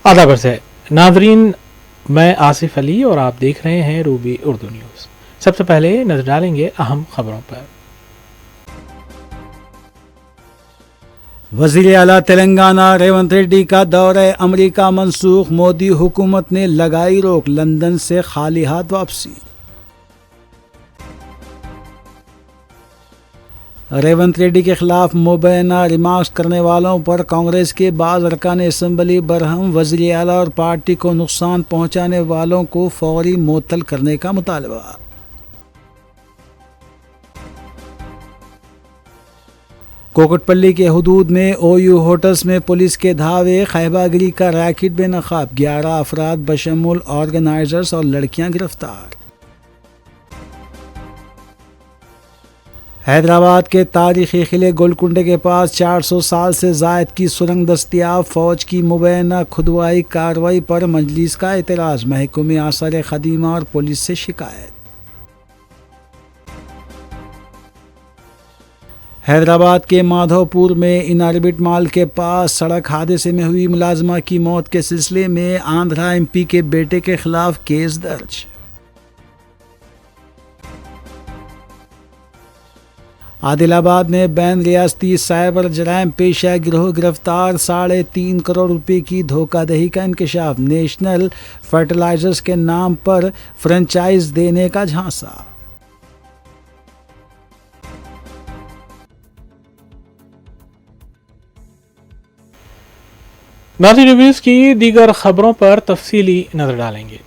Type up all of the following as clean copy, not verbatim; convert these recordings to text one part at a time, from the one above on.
आदाब अर्ज़ है नाज़रीन, मैं आसिफ अली और आप देख रहे हैं रूबी उर्दू न्यूज़। सबसे पहले नजर डालेंगे अहम खबरों पर। वज़ीर आला तेलंगाना रेवंत रेड्डी का दौरा अमेरिका मनसूख, मोदी हुकूमत ने लगाई रोक, लंदन से खाली हाथ वापसी। रेवंत रेड्डी के खिलाफ मुबैना रिमार्क्स करने वालों पर कांग्रेस के बाज़ अरकान असम्बली बरहम, वज़ीर आला और पार्टी को नुकसान पहुंचाने वालों को फौरी मुअत्तल करने का मुतालबा। कोकटपल्ली के हुदूद में ओयू होटल्स में पुलिस के धावे, खैबागिरी का रैकेट बेनकाब, 11 अफराद बशमूल ऑर्गेनाइजर्स और लड़कियां गिरफ्तार। हैदराबाद के तारीखी किले गोलकुंडे के पास 400 साल से जायद की सुरंग दस्तियाब, फौज की मुबैना खुदवाई कार्रवाई पर मजलिस का एतराज़, महकमे आसार खदीमा और पुलिस से शिकायत। हैदराबाद के माधवपुर में इनऑर्बिट मॉल के पास सड़क हादसे में हुई मुलाजमा की मौत के सिलसिले में आंध्रा एमपी के बेटे के खिलाफ केस दर्ज। आदिलाबाद में बैन रियासती साइबर जराइम पेशा गिरोह गिरफ्तार, 3.5 करोड़ रुपए की धोखाधड़ी का इंकशाफ, नेशनल फर्टिलाइजर्स के नाम पर फ्रेंचाइज देने का झांसा। नाज़रीन, रिव्यूज़ की दीगर खबरों पर तफसीली नजर डालेंगे।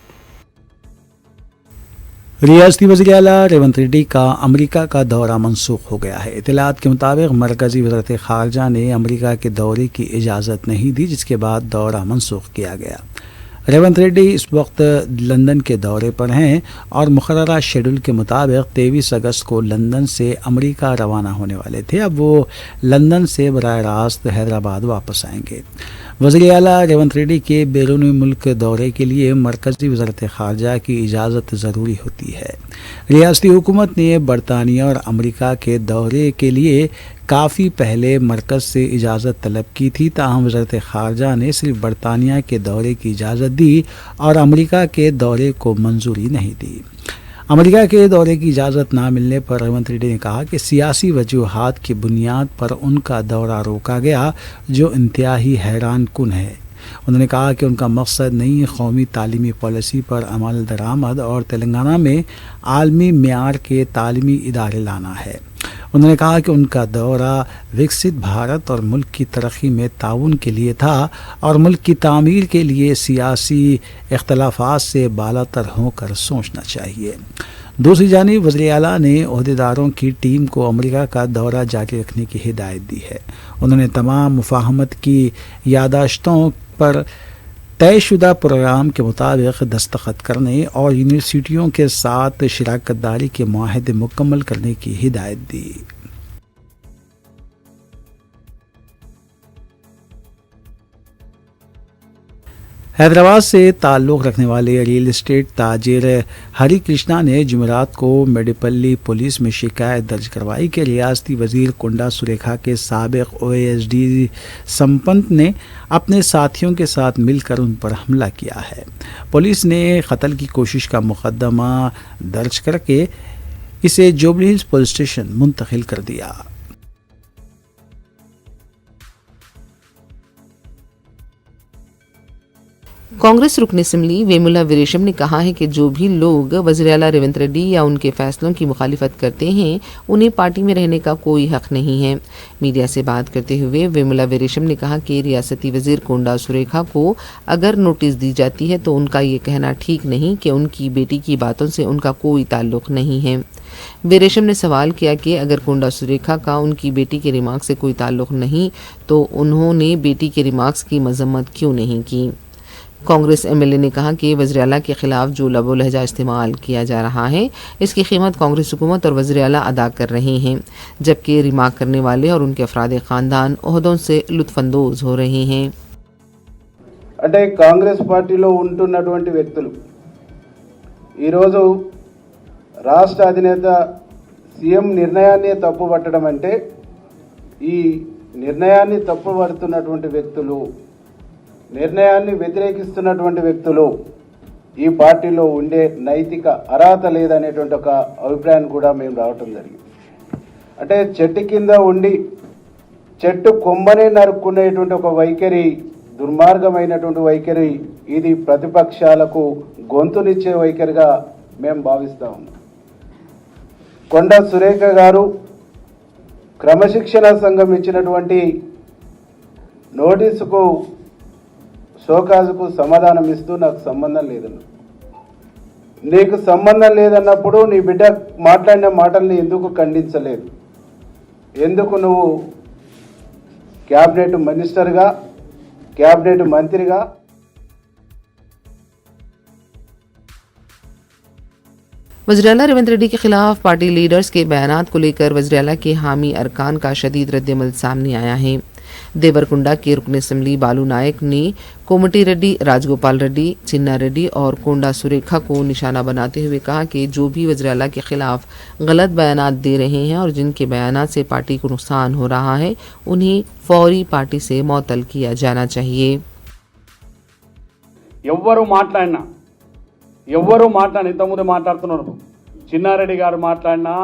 रियासती वज़ीर आला रेवंत रेड्डी का अमेरिका का दौरा मनसूख हो गया है। इत्तलात के मुताबिक मरकज़ी वज़ारत ख़ारजा ने अमेरिका के दौरे की इजाज़त नहीं दी, जिसके बाद दौरा मनसूख किया गया। रेवंत रेड्डी इस वक्त लंदन के दौरे पर हैं और मुकर्ररा शेड्यूल के मुताबिक 23 अगस्त को लंदन से अमेरिका रवाना होने वाले थे। अब वो लंदन से बराह रास्त हैदराबाद वापस आएंगे। वज़ीर आला रेवंत रेड्डी के बैरूनी मुल्क दौरे के लिए मरकज़ी वज़ारत ख़ारजा की इजाज़त ज़रूरी होती है। रियासती हुकूमत ने बरतानिया और अमेरिका के दौरे के लिए काफ़ी पहले मरकज़ से इजाज़त तलब की थी, ताहम वज़ारत ख़ारजा ने सिर्फ बरतानिया के दौरे की इजाज़त दी और अमेरिका के दौरे को मंजूरी नहीं दी। अमेरिका के दौरे की इजाज़त ना मिलने पर रेवंत रेड्डी ने कहा कि सियासी वजूहात की बुनियाद पर उनका दौरा रोका गया, जो इंतहाई हैरान कुन है। उन्होंने कहा कि उनका मकसद नई कौमी तालीमी पॉलिसी पर अमल दरामद और तेलंगाना में आलमी मेयार के तालीमी इदारे लाना है। उन्होंने कहा कि उनका दौरा विकसित भारत और मुल्क की तरक्की में ताउन के लिए था और मुल्क की तामीर के लिए सियासी इख्तलाफात से बालातर होकर सोचना चाहिए। दूसरी जानिब वज़ीर आला ने ओहदेदारों की टीम को अमेरिका का दौरा जारी रखने की हिदायत दी है। उन्होंने तमाम मुफाहमत की यादाश्तों पर तयशुदा प्रोग्राम के मुताबिक दस्तखत करने और यूनिवर्सिटियों के साथ शराकत दारी के मुआहदे मुकम्मल करने की हिदायत दी। हैदराबाद से ताल्लुक़ रखने वाले रियल एस्टेट ताजिर हरी कृष्णा ने जुमेरात को मेडिपल्ली पुलिस में शिकायत दर्ज करवाई कि रियासती वज़ीर कुंडा सुरेखा के साबिक़ OASD संपत ने अपने साथियों के साथ मिलकर उन पर हमला किया है। पुलिस ने कत्ल की कोशिश का मुकदमा दर्ज करके इसे जुबली हिल्स पुलिस स्टेशन मुंतकिल कर दिया। कांग्रेस रुकन असम्बली वेमुला वीरेशम ने कहा है कि जो भी लोग वज़ीर आला रेवंत रेड्डी या उनके फैसलों की मुखालिफत करते हैं, उन्हें पार्टी में रहने का कोई हक नहीं है। मीडिया से बात करते हुए वेमुला वीरेशम ने कहा कि रियासती वज़ीर कोंडा सुरेखा को अगर नोटिस दी जाती है तो उनका ये कहना ठीक नहीं कि उनकी बेटी की बातों से उनका कोई ताल्लुक़ नहीं है। वीरेशम ने सवाल किया कि अगर कोंडा सुरेखा का उनकी बेटी के रिमार्क्स से कोई ताल्लुक़ नहीं तो उन्होंने बेटी के रिमार्क्स की मजम्मत क्यों नहीं की। कांग्रेस एमएलए ने कहा कि वज़ीर आला के खिलाफ जो लबो लहजा इस्तेमाल किया जा रहा है, इसकी कीमत कांग्रेस हुकूमत और वज़ीर आला अदा कर रहे हैं, जबकि रिमार्क करने वाले और उनके अफराद ख़ानदान ओहदों से लुत्फानंदोज़ हो रहे हैं। అంటే కాంగ్రెస్ పార్టీలో ఉంటున్నటువంటి వ్యక్తులు ఈరోజు రాష్ట్ర అధినేత సీఎం నిర్ణయాన్ని తప్పుపట్టడం అంటే ఈ నిర్ణయాన్ని తప్పుపడుతున్నటువంటి వ్యక్తులు నిర్ణయాన్ని వ్యతిరేకిస్తున్నటువంటి వ్యక్తులు ఈ పార్టీలో ఉండే నైతిక అర్హత లేదనేటువంటి ఒక అభిప్రాయాన్ని కూడా మేము రావటం జరిగింది. అంటే చెట్టు కింద ఉండి చెట్టు కొమ్మనే నరుక్కునేటువంటి ఒక వైఖరి, దుర్మార్గమైనటువంటి వైఖరి, ఇది ప్రతిపక్షాలకు గొంతునిచ్చే వైఖరిగా మేము భావిస్తా ఉన్నాం. కొండా సురేఖ గారు క్రమశిక్షణ సంఘం ఇచ్చినటువంటి నోటీసుకు షోకాజుకు సమాధానం ఇస్తూ నాకు సంబంధం లేదన్న. నీకు సంబంధం లేదన్నప్పుడు నీ బిడ్డ మాట్లాడిన మాటల్ని ఎందుకు ఖండించలేదు? ఎందుకు నువ్వు క్యాబినెట్ మినిస్టర్గా, క్యాబినెట్ మంత్రిగా वज़ीर-ए-आला रेवंत रेड्डी के खिलाफ पार्टी लीडर्स के बयानात को लेकर वज़ीर-ए-आला के हामी अरकान का शदीद रद्दअमल सामने आया है। देवरकुंडा के रुकन असम्बली बालू नायक ने कोमटी रेड्डी, राजगोपाल रेड्डी, चिन्ना रेड्डी और कोंडा सुरेखा को निशाना बनाते हुए कहा कि जो भी वज़ीर-ए-आला के खिलाफ गलत बयानात दे रहे हैं और जिनके बयानात से पार्टी को नुकसान हो रहा है, उन्हें फौरी पार्टी से मुअत्तल किया जाना चाहिए। ఎవ్వరు మాట్లాడిన ఇంతకుముందు మాట్లాడుతున్నారు, చిన్నారెడ్డి గారు మాట్లాడినా,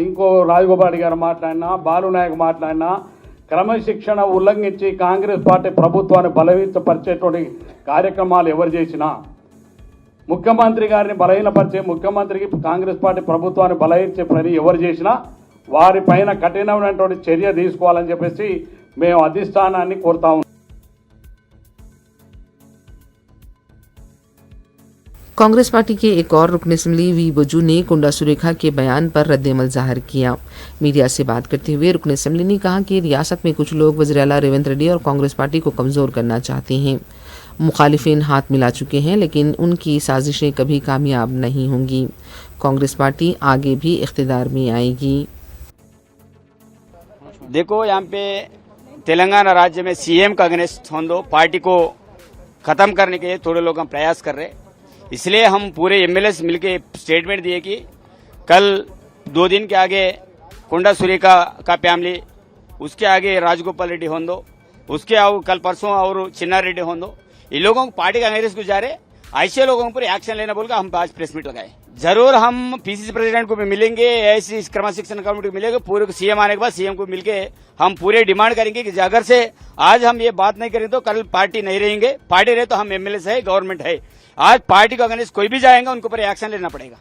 ఇంకో రాజగోపాల్ గారు మాట్లాడినా, బాలు నాయక్ మాట్లాడినా, క్రమశిక్షణ ఉల్లంఘించి కాంగ్రెస్ పార్టీ ప్రభుత్వాన్ని బలహీనపరిచేటువంటి కార్యక్రమాలు ఎవరు చేసినా, ముఖ్యమంత్రి గారిని బలహీనపరిచే, ముఖ్యమంత్రికి కాంగ్రెస్ పార్టీ ప్రభుత్వాన్ని బలహీనపరిచే పని ఎవరు చేసినా వారిపైన కఠినమైనటువంటి చర్య తీసుకోవాలని చెప్పేసి మేము అధిష్టానాన్ని కోరుతా ఉన్నాం. कांग्रेस पार्टी के एक और रुकन असम्बली वी बजू ने कोंडा सुरेखा के बयान पर रद्दअमल जाहिर किया। मीडिया से बात करते हुए रुकन असम्बली ने कहा कि रियासत में कुछ लोग वज़ीर-ए-आला रेवंत रेड्डी और कांग्रेस पार्टी को कमज़ोर करना चाहते हैं। मुखालिफिन हाथ मिला चुके हैं, लेकिन उनकी साजिशें कभी कामयाब नहीं होंगी। कांग्रेस पार्टी आगे भी इख्तिदार में आएगी। देखो, यहाँ पे तेलंगाना राज्य में सीएम का अगेंस्ट होंदो पार्टी को खत्म करने के लिए थोड़े लोग हम प्रयास कर रहे, इसलिए हम पूरे एमएलएस मिलके स्टेटमेंट दिए कि कल 2 दिन के आगे कोंडा सुरेखा का फैमिली, उसके आगे राजगोपाल रेड्डी होंदो, उसके कल परसों और चिन्ना रेड्डी होंदो, इन लोगों को पार्टी का अगेंस्ट जा रहे, ऐसे लोगों पर एक्शन लेना बोलकर हम आज प्रेस मीट लगाए। जरूर हम पीसीसी प्रेसिडेंट को भी मिलेंगे, ऐसी क्रमशिक्षण कमेटी को मिलेंगे, पूरे सीएम आने के बाद सीएम को मिलके हम पूरे डिमांड करेंगे कि अगर से आज हम ये बात नहीं करें तो कल पार्टी नहीं रहेंगे, पार्टी रहे तो हम एमएलए है, गवर्नमेंट है। आज पार्टी का अगेंस्ट कोई भी जाएगा उनको पर एक्शन लेना पड़ेगा।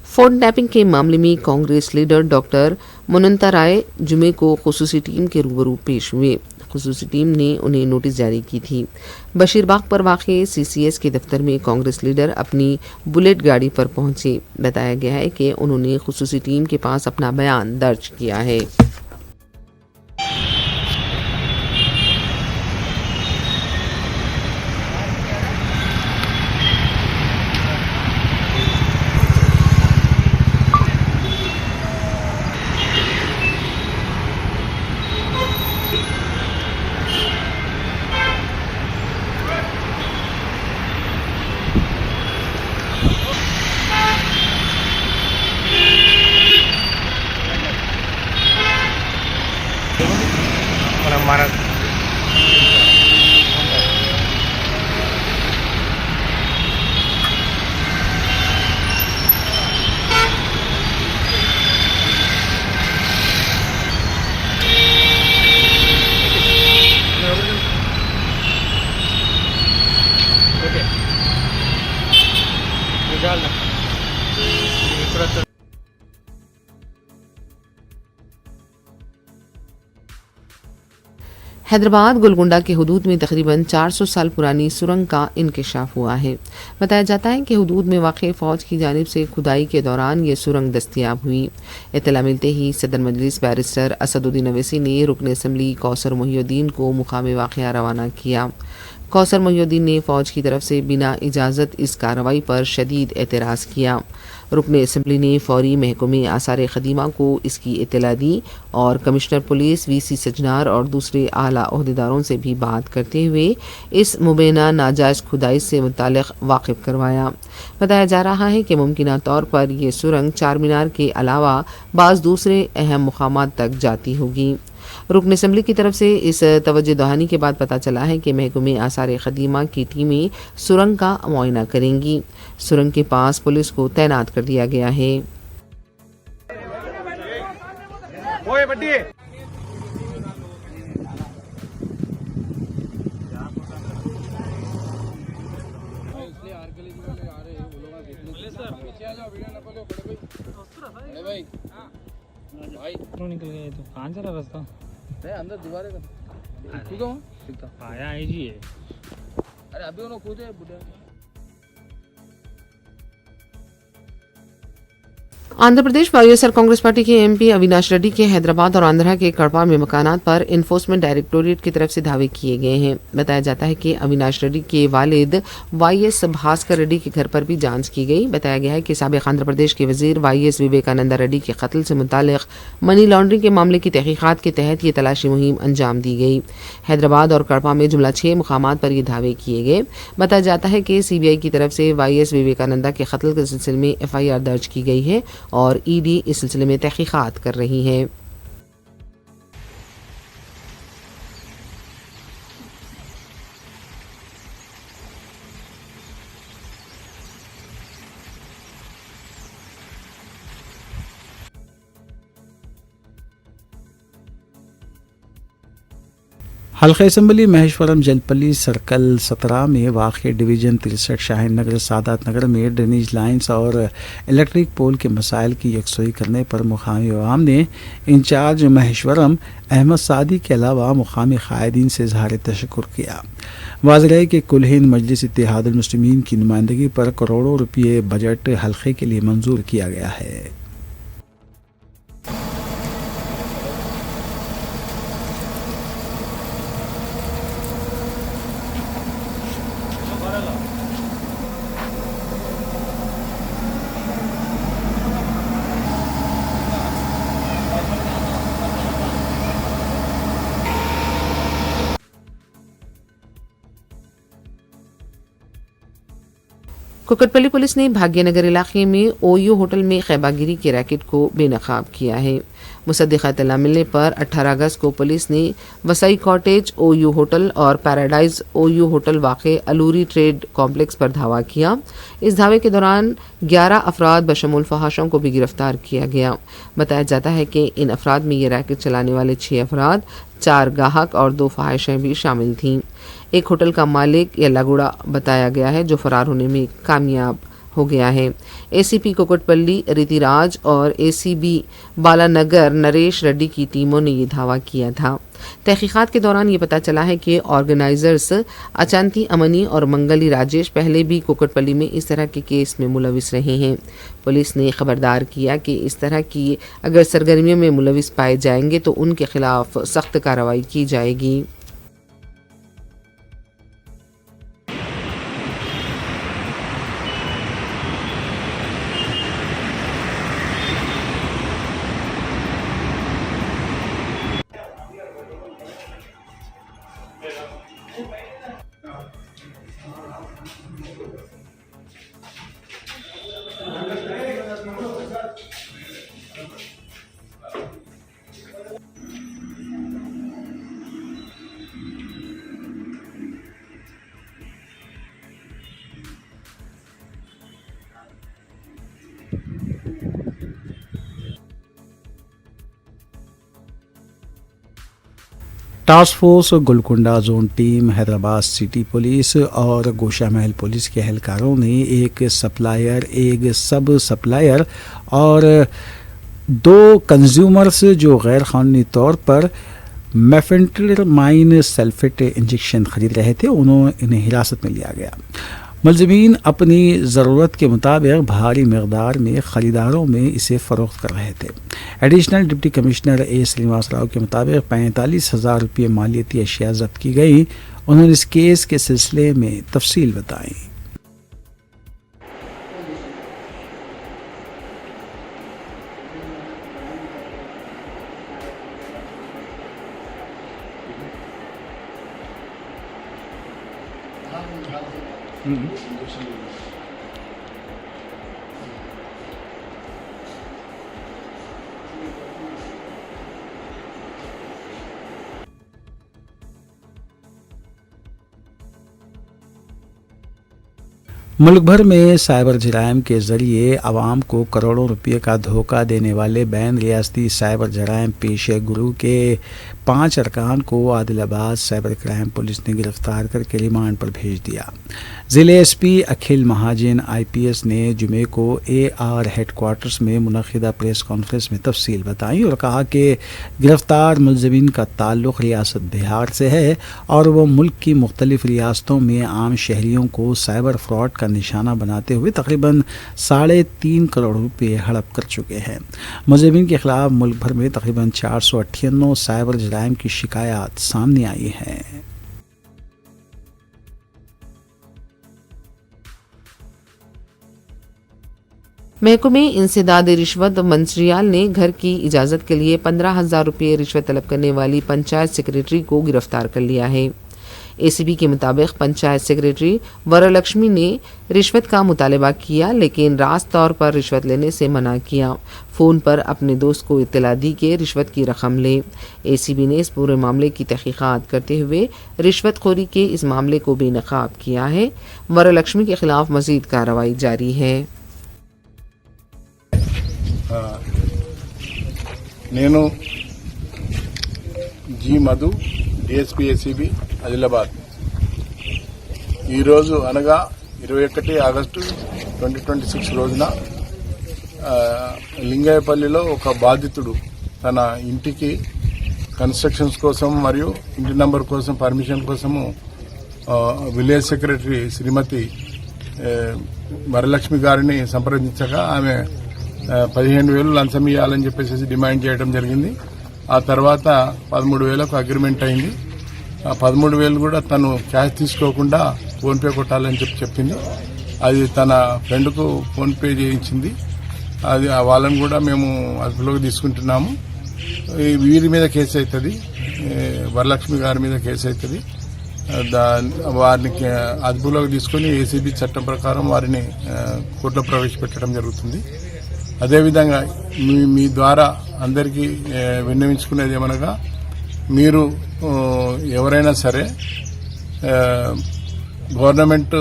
फोन टैपिंग के मामले में कांग्रेस लीडर डॉक्टर मुनंता राय जुमे को खुसूसी टीम के रूबरू पेश हुए। खुसूसी टीम ने उन्हें नोटिस जारी की थी। बशीरबाग पर वाक़े सीसीएस के दफ्तर में कांग्रेस लीडर अपनी बुलेट गाड़ी पर पहुंचे। बताया गया है कि उन्होंने खुसूसी टीम के पास अपना बयान दर्ज किया है। हैदराबाद गोलकुंडा के हुदूद में तकरीबन 400 साल पुरानी सुरंग का इंकशाफ हुआ है। बताया जाता है कि हुदूद में वाक़ फ़ौज की जानिब से खुदाई के दौरान ये सुरंग दस्तियाब हुई। इत्तला मिलते ही सदर मजलिस बैरिस्टर असदुद्दीन अवैसी ने रुकन असम्बली कौसर मोहिउद्दीन को मुकाम वाक़या रवाना किया। कौसर मोहिउद्दीन ने फ़ौज की तरफ से बिना इजाज़त इस कार्रवाई पर शदीद एतराज़ किया। रुकन असम्बली ने फौरी महकमे आसार ख़दीमा को इसकी इत्तला दी और कमिश्नर पुलिस वीसी सजनार और दूसरे आला अहदेदारों से भी बात करते हुए इस मुबैना नाजायज़ खुदाई से मुताल्लिक़ वाकिफ़ करवाया। बताया जा रहा है कि मुमकिना तौर पर यह सुरंग चार मीनार के अलावा बाज़ दूसरे अहम मुकामात तक जाती होगी। रुकन असम्बली की तरफ से इस तवज्जो दहानी के बाद पता चला है कि महकमे आसार क़दीमा की टीमें सुरंग का मुआयना करेंगी। सुरंग के पास पुलिस को तैनात कर दिया गया है। निकल गए तो कहाँ चला रास्ता अंदर दीवार आया है जी है। अरे अभी उन्होंने कूदे बुढ़े। आंध्र प्रदेश वाईएसआर कांग्रेस पार्टी के एमपी अविनाश रेड्डी के हैदराबाद और आंध्रा के कड़पा में मकानात पर इन्फोर्समेंट डायरेक्टोरेट की तरफ से दावे किए गए हैं। बताया जाता है कि अविनाश रेड्डी के वालिद वाईएस भास्कर रेड्डी के घर पर भी जांच की गई। बताया गया है कि साबिक आंध्र प्रदेश के वजीर वाईएस विवेकानंदा रेड्डी के कत्ल से मुतालिक मनी लॉन्ड्रिंग के मामले की तहकीकात के तहत ये तलाशी मुहिम अंजाम दी गई। हैदराबाद और कड़पा में जुमला 6 मुकामात पर ये दावे किए गए। बताया जाता है कि सीबीआई की तरफ से वाईएस विवेकानंदा के कत्ल के सिलसिले में एफआईआर दर्ज की गई है और ईडी इस सिलसिले में तहकीकात कर रही है। हल्का असम्बली महेश्वरम जलपल्ली सर्कल 17 में वाक़ डिवीज़न 63 शाहीन नगर सादात नगर में ड्रेनेज लाइन्स और इलेक्ट्रिक पोल के मसाइल की यकसोई करने पर मुकामी अवाम ने इंचार्ज महेश्वरम अहमद सादी के अलावा मुकामी कायदीन से इज़हार तशक्कुर किया। वाज़ेह है कि कुल हिंद मजलिस इत्तेहादुल मुस्लिमीन की नुमाइंदगी पर करोड़ों रुपये बजट हल्के के लिए मंजूर किया गया है। कुकटपल्ली पुलिस ने भाग्यनगर इलाके में ओयू होटल में खैबागिरी के रैकेट को बेनकाब किया है। मुसद्दिक़ा इत्तला मिलने पर 18 अगस्त को पुलिस ने वसई कॉटेज ओयू होटल और पैराडाइज ओयू होटल वाक़े अलूरी ट्रेड कॉम्प्लेक्स पर धावा किया। इस धावे के दौरान 11 अफराद बशमूल फहाशों को भी गिरफ्तार किया गया। बताया जाता है कि इन अफराद में ये रैकेट चलाने वाले 6 अफराद, 4 गाहक और 2 फहाशें भी शामिल थीं। एक होटल का मालिक या लगुड़ा बताया गया है जो फरार होने में कामयाब हो गया है। एसीपी कुकटपल्ली रितिराज और एसीबी बालानगर नरेश रेड्डी की टीमों ने ये धावा किया था। तहकीकात के दौरान ये पता चला है कि ऑर्गेनाइजर्स अचांती अमनी और मंगली राजेश पहले भी कुकटपल्ली में इस तरह के केस में मुलविस रहे हैं। पुलिस ने खबरदार किया कि इस तरह की अगर सरगर्मियों में मुलविस पाए जाएंगे तो उनके खिलाफ सख्त कार्रवाई की जाएगी। Task force Golconda zone team, Hyderabad city police और गोशा महल पुलिस के एहलकारों ने एक सप्लायर, एक सब सप्लायर और 2 कंज्यूमर्स जो गैर कानूनी तौर पर मेफेंटामाइन सल्फेट इंजेक्शन खरीद रहे थे उन्हें हिरासत में लिया गया। मुलज़िमीन अपनी ज़रूरत के मुताबिक भारी मकदार में ख़रीदारों में इसे फ़रोख्त कर रहे थे। एडिशनल डिप्टी कमिश्नर ए श्रीनिवास राव के मुताबिक 45,000 रुपये मालियती अशिया जब्त की गई। उन्होंने इस केस के सिलसिले में तफसील बताई। मुल्क भर में साइबर जराइम के जरिए आवाम को करोड़ों रुपये का धोखा देने वाले बैन रियासती साइबर जराइम पेशे गुरु के 5 अरकान को आदिलाबाद साइबर क्राइम पुलिस ने गिरफ्तार करके रिमांड पर भेज दिया। ज़िले एसपी अखिल महाजन IPS ने जुमे को AR हेडक्वार्टर्स में मुनक़िदा प्रेस कॉन्फ्रेंस में तफसील बताई और कहा कि गिरफ्तार मुलज़िमीन का ताल्लुक़ रियासत बिहार से है और वो मुल्क की मुख्तलिफ़ रियासतों में आम शहरियों को साइबर फ्रॉड का निशाना बनाते हुए तकरीबन 3.5 करोड़ रुपये हड़प कर चुके हैं। मुलज़िमीन के खिलाफ मुल्क भर में तकरीबन 498 साइबर जराइम की शिकायत सामने आई हैं। महकमे इंसदाद रिश्वत मंत्रियाल ने घर की इजाज़त के लिए 15,000 रुपये रिश्वत तलब करने वाली पंचायत सेक्रेटरी को गिरफ्तार कर लिया है। ACB के मुताबिक पंचायत सेक्रेटरी वरलक्ष्मी ने रिश्वत का मुतालबा किया लेकिन रास्त तौर पर रिश्वत लेने से मना किया। फ़ोन पर अपने दोस्त को इत्तला दी कि रिश्वत की रकम ले। ACB ने इस पूरे मामले की तहकीकात करते हुए रिश्वतखोरी के इस मामले को बेनकाब किया है। वरलक्ष्मी के खिलाफ मज़ीद कार्रवाई जारी है। నేను G Madhu DSP ACB Adilabad ఈరోజు అనగా 21 ఆగస్టు 2026 రోజున లింగాయపల్లిలో ఒక బాధితుడు తన ఇంటికి కన్స్ట్రక్షన్స్ కోసం మరియు ఇంటి నంబర్ కోసం పర్మిషన్ కోసము విలేజ్ సెక్రటరీ శ్రీమతి వరలక్ష్మి గారిని సంప్రదించగా ఆమె 15,000 లంచం ఇవ్వాలని చెప్పేసి డిమాండ్ చేయడం జరిగింది। ఆ తర్వాత 13,000కు అగ్రిమెంట్ అయింది। ఆ 13,000 కూడా తను క్యాష్ తీసుకోకుండా ఫోన్ పే కొట్టాలని చెప్పింది। అది తన ఫ్రెండ్కు ఫోన్ పే చేయించింది। అది వాళ్ళని కూడా మేము అదుపులోకి తీసుకుంటున్నాము। వీరి మీద కేసు అవుతుంది, వరలక్ష్మి గారి మీద కేసు అవుతుంది। వారిని అదుపులోకి తీసుకుని ACB చట్టం ప్రకారం వారిని కోర్టులో ప్రవేశపెట్టడం జరుగుతుంది। అదేవిధంగా మీ ద్వారా అందరికీ విన్నవించుకునేది ఏమనగా మీరు ఎవరైనా సరే గవర్నమెంట్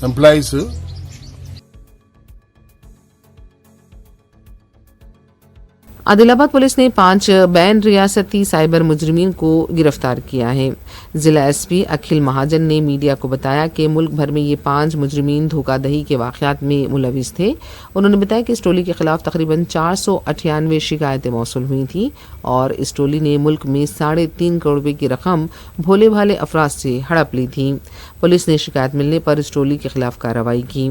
ఎంప్లాయీస్ आदिलाबाद पुलिस ने 5 बैन रियासती साइबर मुजरिमीन को गिरफ्तार किया है। जिला SP अखिल महाजन ने मीडिया को बताया कि मुल्क भर में ये 5 मुजरिमीन धोखाधड़ी के वाक़यात में मुलविस थे। उन्होंने बताया कि इस टोली के खिलाफ तकरीबन 498 शिकायतें मौसूल हुई थी और इस टोली ने मुल्क में 3.5 करोड़ रुपये की रकम भोले भाले अफराद से हड़प ली थी। पुलिस ने शिकायत मिलने पर इस टोली के खिलाफ कार्रवाई की।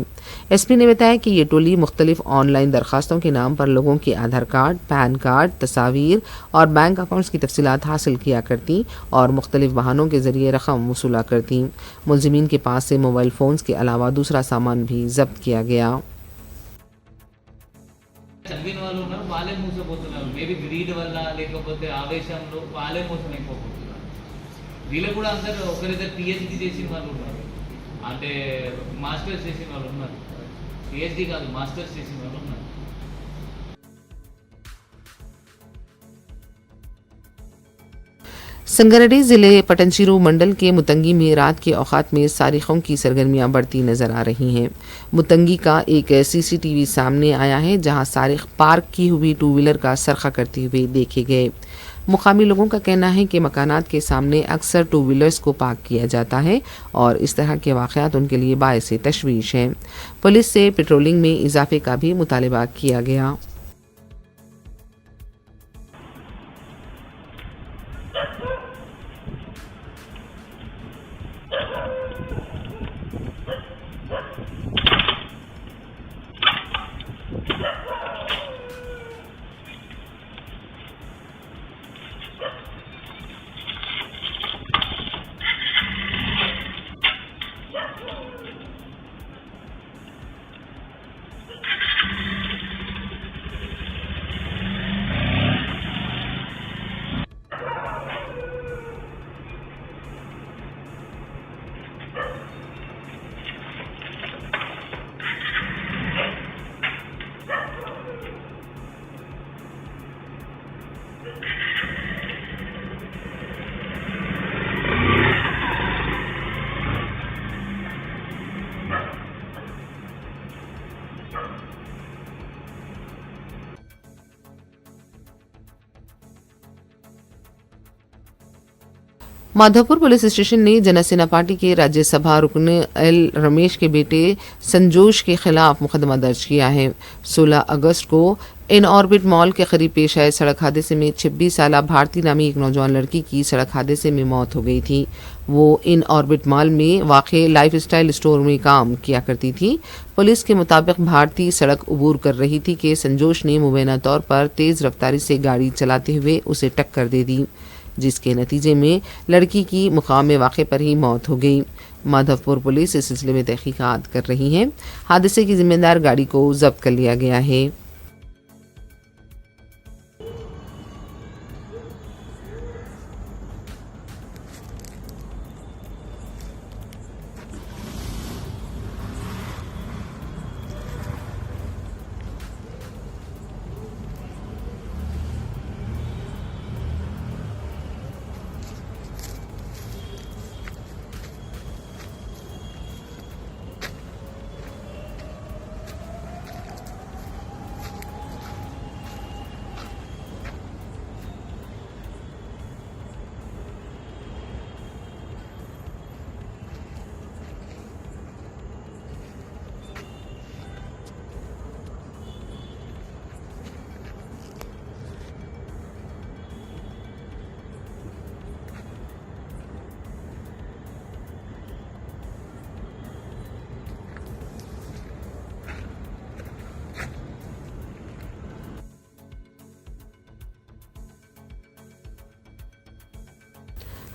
SP ने बताया कि ये टोली मुख्तलिफ ऑनलाइन दरखास्तों के नाम पर लोगों के आधार कार्ड, पैन कार्ड, तस्वीर और बैंक अकाउंट्स की तफसीलात हासिल किया करती और मुख्तलिफ वाहनों के जरिए रकम वसूला करती। मुलजिमीन के पास से मोबाइल फ़ोन्स के अलावा दूसरा सामान भी जब्त किया गया। చదివిన వాళ్ళు ఉన్నారు, వాళ్ళే మోసపోతున్నారు. మేబీ గ్రీడ్ వల్ల లేకపోతే ఆవేశంలో వాళ్ళే మోసమైపోతున్నారు. వీళ్ళు కూడా అందరూ ఒకరిద్దరు PhD చేసిన వాళ్ళు ఉన్నారు, అంటే మాస్టర్స్ చేసిన వాళ్ళు ఉన్నారు. PhD కాదు, మాస్టర్స్ చేసిన వాళ్ళు ఉన్నారు. संगारेड्डी ज़िले पटनचेरू मंडल के मुतंगी में रात के औकात में सारिकों की सरगर्मियां बढ़ती नजर आ रही हैं। मुतंगी का एक CCTV सामने आया है जहां सारिक पार्क की हुई 2 व्हीलर का सरखा करते हुए देखे गए। मुकामी लोगों का कहना है कि मकानात के सामने अक्सर 2 व्हीलर्स को पार्क किया जाता है और इस तरह के वाक़यात उनके लिए बायस तशवीश हैं। पुलिस से पेट्रोलिंग में इजाफे का भी मुतालबा किया गया। माधवपुर पुलिस स्टेशन ने जनसेना पार्टी के राज्यसभा रुकन एल रमेश के बेटे संजोश के खिलाफ मुकदमा दर्ज किया है। 16 अगस्त को इन ऑर्बिट मॉल के करीब पेश आए सड़क हादसे में 26 साला भारती नामी एक नौजवान लड़की की सड़क हादसे में मौत हो गई थी। वो इन ऑर्बिट मॉल में वाक़े लाइफस्टाइल स्टोर में काम किया करती थी। पुलिस के मुताबिक भारती सड़क अबूर कर रही थी कि संजोश ने मुबैना तौर पर तेज़ रफ्तारी से गाड़ी चलाते हुए उसे टक्कर दे दी, जिसके नतीजे में लड़की की मुकाम वाक़े पर ही मौत हो गई। माधवपुर पुलिस इस सिलसिले में तहकीकात कर रही है। हादसे की जिम्मेदार गाड़ी को जब्त कर लिया गया है।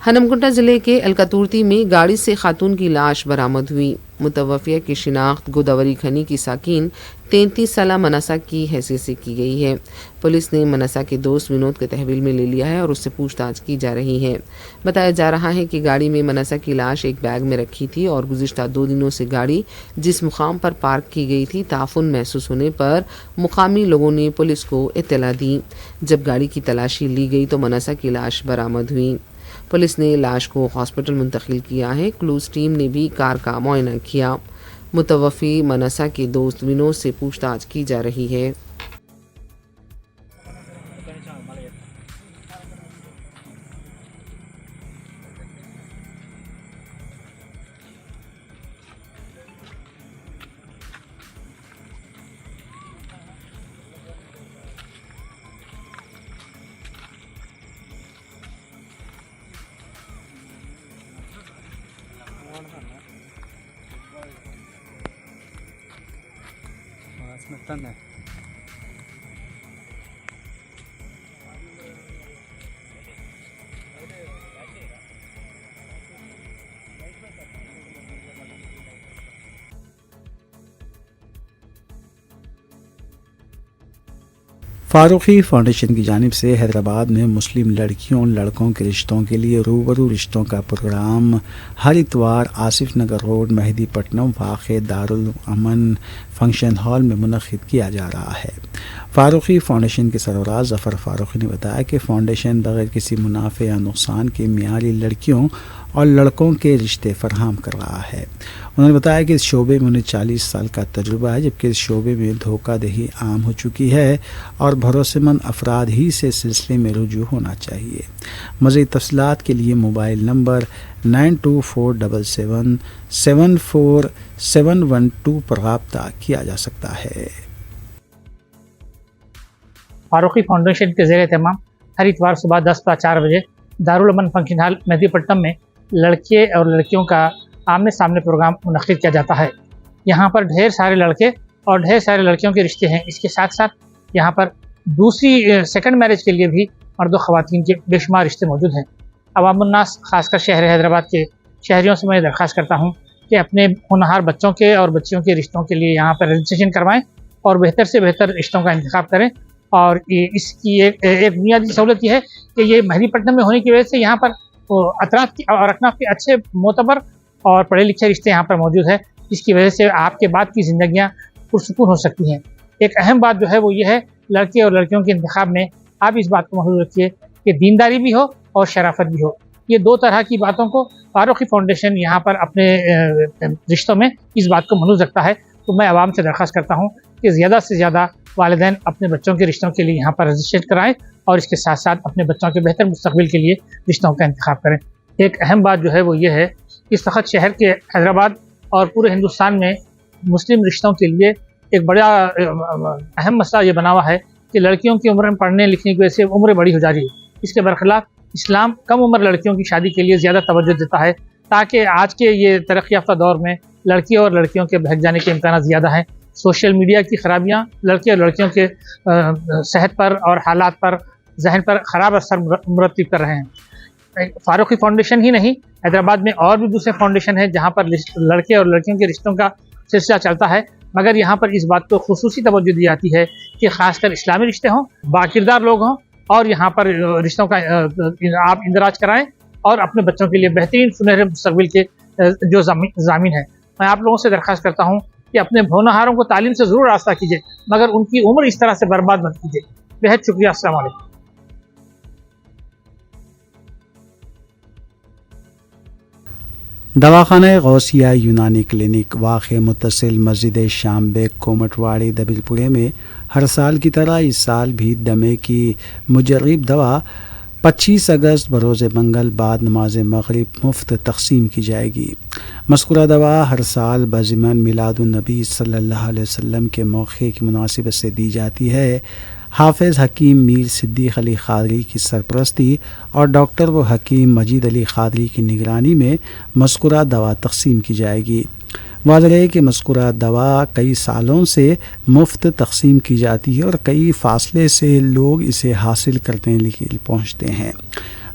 हनमकुंडा जिले के अलकतूर्ती में गाड़ी से खातून की लाश बरामद हुई। मुतवफ़िया की शिनाख्त गोदावरी खनी की साकिन 33 साला मनसा की हैसियत से की गई है। पुलिस ने मनसा के दोस्त विनोद के तहवील में ले लिया है और उससे पूछताछ की जा रही है। बताया जा रहा है कि गाड़ी में मनसा की लाश एक बैग में रखी थी और गुज़िश्ता 2 दिनों से गाड़ी जिस मुकाम पर पार्क की गई थी ताफुन महसूस होने पर मुकामी लोगों ने पुलिस को इत्तला दी। जब गाड़ी की तलाशी ली गई तो मनसा की लाश बरामद हुई। पुलिस ने लाश को हॉस्पिटल मुंतकिल किया है। क्लूज टीम ने भी कार का मुआयना किया। मुतवफ़ी मनसा के दोस्त विनोद से पूछताछ की जा रही है। फारूकी फाउंडेशन की जानिब से हैदराबाद में मुस्लिम लड़कियों लड़कों के रिश्तों के लिए रूबरू रिश्तों का प्रोग्राम हर इतवार आसिफ नगर रोड मेहदीपट्टनम वाक़े दारुल अमन फंक्शन हॉल में मुनक़िद किया जा रहा है। फारूकी फाउंडेशन के सरबराह ज़फ़र फारूकी ने बताया कि फाउंडेशन बग़ैर किसी मुनाफे या नुकसान के मियारी लड़कियों और लड़कों के रिश्ते फराहम कर रहा है। उन्होंने बताया कि इस शोबे में उन्हें 40 साल का तजुर्बा है, जबकि इस शोबे में धोखाधड़ी आम हो चुकी है और भरोसेमंद अफराद ही से सिलसिले में रुजू होना चाहिए। मज़ीद तफ़सीलात के लिए मोबाइल नंबर 9247474712 पर रब्ता किया जा सकता है। फारूकी फाउंडेशन के ज़ेर एहतमाम हर इतवार सुबह 10 से 4 बजे दारुल अमन फंक्शन हॉल मेहदीपट्टनम में लड़के और लड़कियों का आमने सामने प्रोग्राम मुनक़िद किया जाता है। यहाँ पर ढेर सारे लड़के और ढेर सारे लड़कियों के रिश्ते हैं। इसके साथ साथ यहाँ पर दूसरी सेकंड मैरिज के लिए भी मर्द ख़वातीन के बेशुमार रिश्ते मौजूद हैं। अवामुन्नास खासकर शहर हैदराबाद के शहरियों से मैं दरख्वास्त करता हूँ कि अपने होनहार बच्चों के और बच्चियों के रिश्तों के लिए यहाँ पर रजिस्ट्रेशन करवाएँ और बेहतर से बेहतर रिश्तों का इंतखाब करें। और इसकी एक बुनियादी सहूलत यह है कि ये मेहदीपट्टनम में होने की वजह से यहाँ पर अतराफ की और अकनाफ के अच्छे मोतबर और पढ़े लिखे रिश्ते यहाँ पर मौजूद है, जिसकी वजह से आपके बाद की ज़िंदगियाँ पुरसुकून हो सकती हैं। एक अहम बात जो है वो ये है, लड़के और लड़कियों के इंतखाब में आप इस बात को महसूस रखिए कि दीनदारी भी हो और शराफत भी हो। ये 2 तरह की बातों को फारूकी फाउंडेशन यहाँ पर अपने रिश्तों में इस बात को महसूस रखता है। तो मैं आवाम से दरख्वास्त करता हूँ कि ज़्यादा से ज़्यादा वालिदैन अपने बच्चों के रिश्तों के लिए यहाँ पर रजिस्ट्रेट कराएँ और इसके साथ साथ अपने बच्चों के बेहतर मुस्तकबिल के लिए रिश्तों का इंतखाब करें। एक अहम बात जो है वो ये है कि सखत शहर के हैदराबाद और पूरे हिंदुस्तान में मुस्लिम रिश्तों के लिए एक बड़ा अहम मसला ये बना हुआ है कि लड़कियों की उम्र में पढ़ने लिखने की वजह से उम्र बड़ी हो जा रही है। इसके बरखिलाफ इस्लाम कम उम्र लड़कियों की शादी के लिए ज़्यादा तवज्जो देता है, ताकि आज के ये तरक्की याफ्ता दौर में लड़कियों और लड़कियों के बहक जाने के इम्कान ज़्यादा हैं। सोशल मीडिया की खराबियाँ लड़के और लड़कियों के सेहत पर और हालात पर, जहन पर ख़राब असर मुरतब कर रहे हैं। फारूकी फाउंडेशन ही नहीं, हैदराबाद में और भी दूसरे फाउंडेशन हैं जहाँ पर लड़के और लड़कियों के रिश्तों का सिलसिला चलता है, मगर यहाँ पर इस बात को खुसूसी तवज्जो दी जाती है कि खासकर इस्लामी रिश्ते हों, बाकिरदार लोग हों और यहाँ पर रिश्तों का आप इंदराज कराएं और अपने बच्चों के लिए बेहतरीन सुनहरे मुस्तकबिल के जो ज़ामीन है। मैं आप लोगों से दरख्वास्त करता हूँ कि अपने होनहारों को तालीम से ज़रूर रास्ता कीजिए, मगर उनकी उम्र इस तरह से बर्बाद मत कीजिए। बेहद शुक्रिया। अस्सलाम वालेकुम। दवाखाना गौसिया यूनानी क्लिनिक वाक़ मुत्तसिल मस्जिद शाम बेग कोमटवाड़ी दबिलपुरे में हर साल की तरह इस साल भी दमे की मुजर्रिब दवा 25 अगस्त बरोज़ मंगल बाद नमाज मगरिब मुफ्त तकसीम की जाएगी। मज़कूरा दवा हर साल बज़िमन मिलादुन नबी सल्लल्लाहु अलैहि वसल्लम के मौक़े की मुनासिबत से दी जाती है। हाफिज़ हकीम मीर सिद्दीक़ अली ख़ादरी की सरपरस्ती और डॉक्टर व हकीम मजीद अली ख़ादरी की निगरानी में मज़कूरा दवा तकसीम की जाएगी। वाज़ेह है कि मज़कूरा दवा कई सालों से मुफ्त तकसीम की जाती है और कई फ़ासले से लोग इसे हासिल करने के लिए पहुँचते हैं।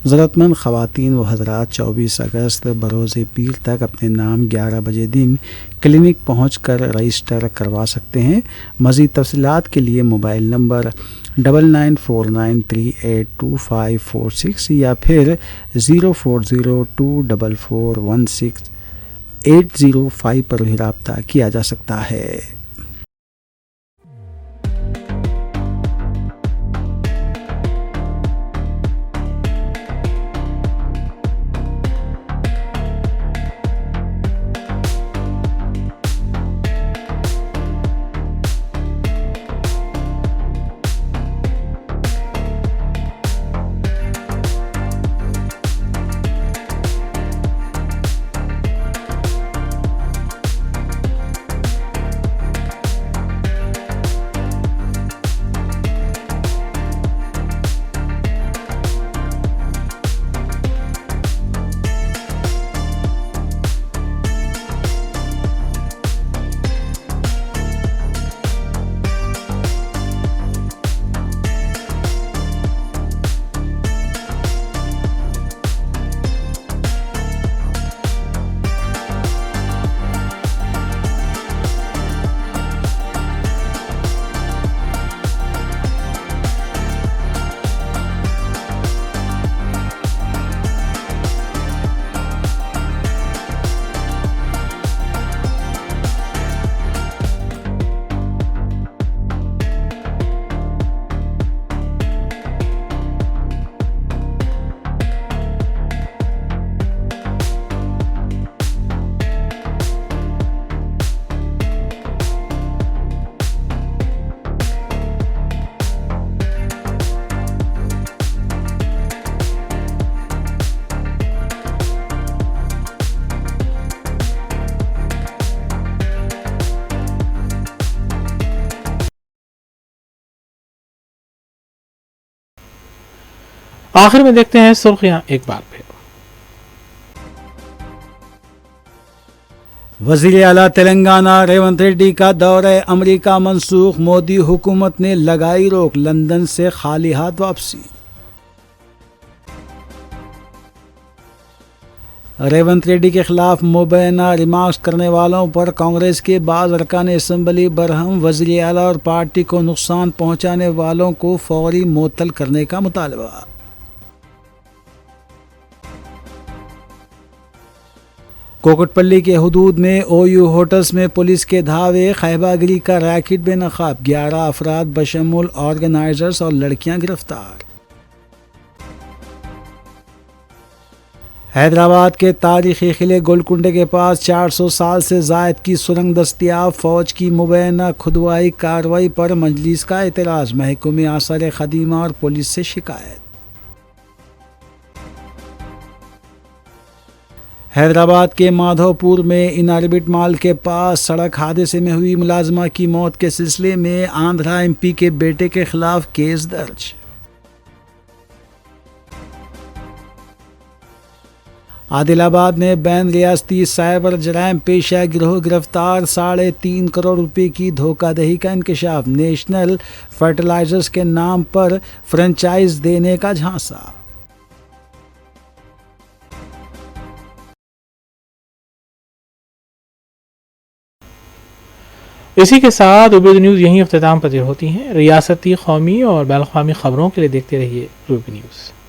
ज़रूरतमंद ख़वातीन व हज़रात 24 अगस्त बरोज़ पीर तक अपने नाम 11 बजे दिन क्लिनिक पहुँच कर रजिस्टर करवा सकते हैं। मज़ीद तफ़सीलात के लिए मोबाइल नंबर 9949382546 या फिर 04024416 पर भी रब्ता किया जा सकता है। आखिर में देखते हैं सुर्खियां एक बार फिर। वज़ीर आला तेलंगाना रेवंत रेड्डी का दौरा अमेरिका मनसूख, मोदी हुकूमत ने लगाई रोक, लंदन से खाली हाथ वापसी। रेवंत रेड्डी के खिलाफ मुबैना रिमार्क्स करने वालों पर कांग्रेस के बाज़ अरकान असम्बली बरहम, वज़ीर आला और पार्टी को नुकसान पहुंचाने वालों को फौरी मुअत्तल करने का मुतालबा। कोकटपल्ली के हुदूद में ओयू होटल्स में पुलिस के धावे, खैबागिरी का रैकेट बेनकाब, 11 अफराद बशमुल ऑर्गेनाइजर्स और लड़कियां गिरफ्तार। हैदराबाद के तारीखी किले गोलकुंडे के पास 400 साल से जायद की सुरंग दस्तियाब, फौज की मुबैना खुदवाई कार्रवाई पर मजलिस का एतराज़, महकमे आसार खदीमा और पुलिस से शिकायत। हैदराबाद के माधवपुर में इनऑर्बिट मॉल के पास सड़क हादसे में हुई मुलाजमा की मौत के सिलसिले में आंध्रा एमपी के बेटे के खिलाफ केस दर्ज। आदिलाबाद में बैन रियासती साइबर जराइम पेशा गिरोह गिरफ्तार, 3.5 करोड़ रुपए की धोखाधड़ी का इंकशाफ, नेशनल फर्टिलाइजर्स के नाम पर फ्रेंचाइज देने का झांसा। इसी के साथ रूबी न्यूज़ यहीं अख्तिताम पते होती हैं। रियासती, कौमी और बैनुल-अक़वामी खबरों के लिए देखते रहिए रूबी न्यूज़।